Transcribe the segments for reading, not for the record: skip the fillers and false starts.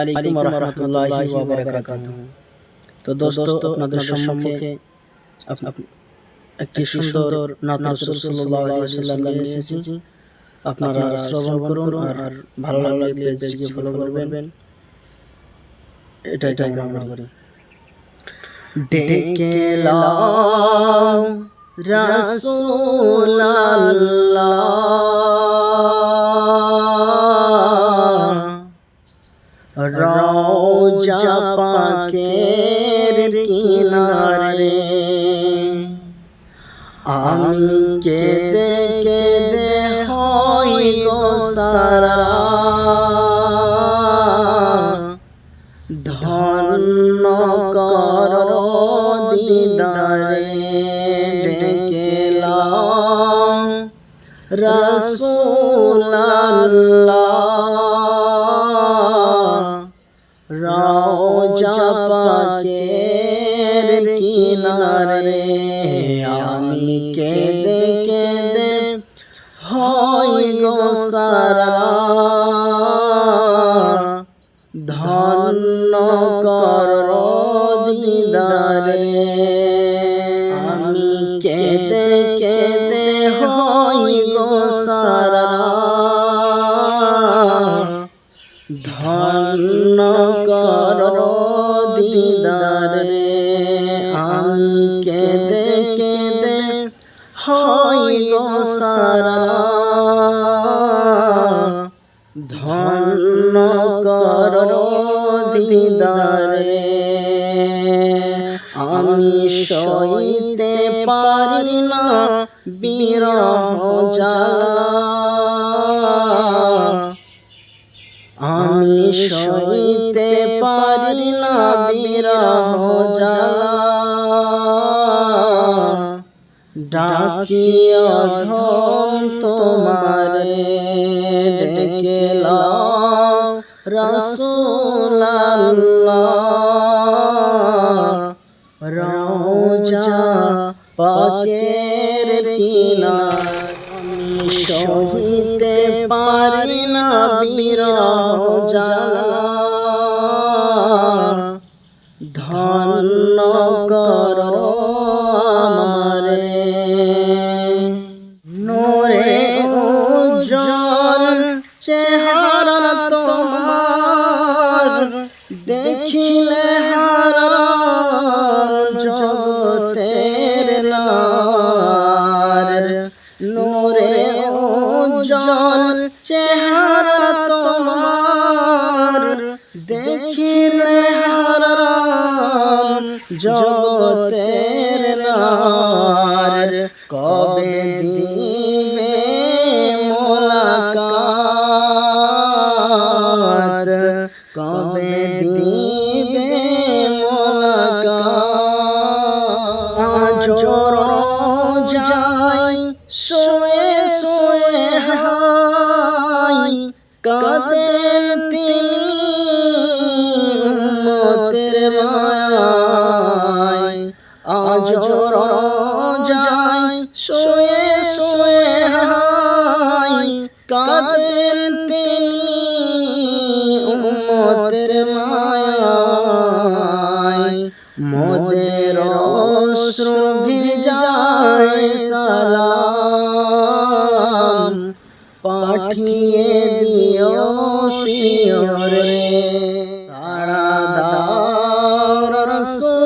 আলাইকুম ওয়া রাহমাতুল্লাহি ওয়া বারাকাতুহু। তো দোস্ত, আপনাদের সম্মুখে একটি সুন্দর নাত রাসূল সাল্লাল্লাহু আলাইহি ওয়াসাল্লাম নিয়ে এসেছি। আপনারা শ্রবণ করুন আর ভালো লাগলে পেজটিকে ফলো করবেন। এটাই কামনা করি। ডেকে লাও রাসূলুল্লাহ, রওজা পাকের কিনারে আমি কেঁদে কেঁদে হই গো সারা, ধন্য করো দিদারে। ডেকে লাও রাসূলুল্লাহ, রওজা পাকের কিনারে আমি কেঁদে কেঁদে হই গো সারা, ধন্য করো দিদারে। আমি কেঁদে কেঁদে হই গো সারা, ধন্য করো দিদারে। আমি কেঁদে কেঁদে হই গো সারা, ধন্য করো দিদারে। আমি সইতে পারি না বিরহ জ্বালা, আমি সইতে পারি না বিরহ জ্বালা। ডাকি অধম তোমারে, ডেকে লাও রাসূলুল্লাহ, রওজা পাকের কিনারে আমি সইতে পারি না বিরহ জ্বালা, ধন্য করো আমারে। নূরে উজ্জ্বল চেহারা তোমার, দেখিলে হারাম জগতের নার। নূরে উজ্জ্বল চেহারা তোমার, দেখিলে হারাম জগতের নার। কবে দিবে মোলাকাত, কবে দিবে মোলাকাত। আজ রওজায় শুয়ে শুয়ে হায় কাঁদেন তিনি উম্মতের মায়ায়। আজ রওজায় শুয়ে শুয়ে হায় কাঁদেন তিনি উম্মতের মায়ায়। মোদের অশ্রু ভিজায় সালাম, পাঠিয়ে দিও শিয়রে। সাড়া দাও রাসূলুল্লাহ,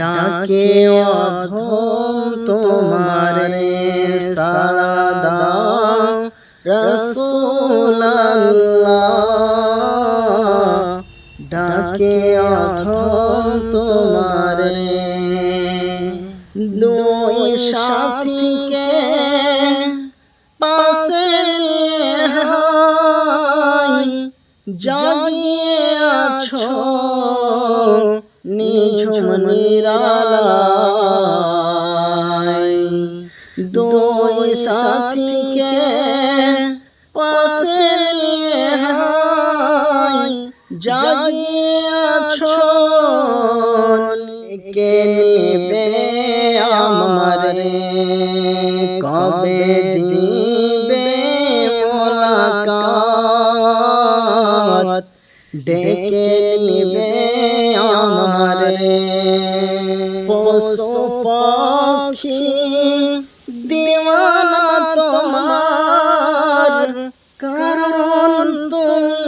ডাকে অধম তোমারে। সাড়া দাও রাসূলুল্লাহ, ডাকে অধম তোমারে। দুই সাথীকে পাশে নিয়ে হায় জাগিয়ে আছো নিঝুম নিরালায়। দুই সাথীকে পাশে নিয়ে হায় জাগিয়ে আছো, কে নেবে আমারে, কবে দিবে ডেকে নিবে আমারে পশু পাখি দিওয়ানা তোমার কারণ তুমি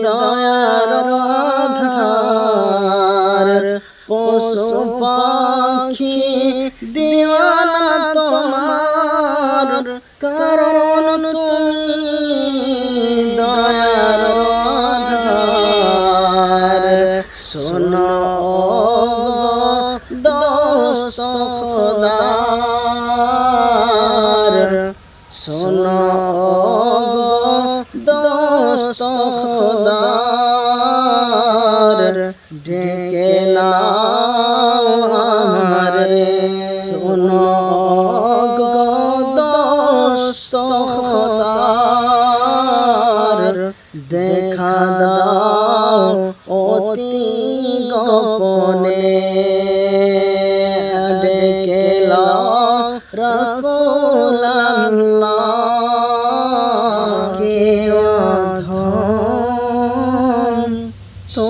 দয়ার আধার পশু পাখি দিওয়ানা তোমার কারণ তুমি দয়ার আধার শোনো দোস্ত খোদার শোনো দোস্ত খোদার ডেকে নাও আমারে শোনো দোস্ত খোদার দেখা দাও অতি গোপনে ডেকে লাও রাসূল আল্লাহ কে অধম তো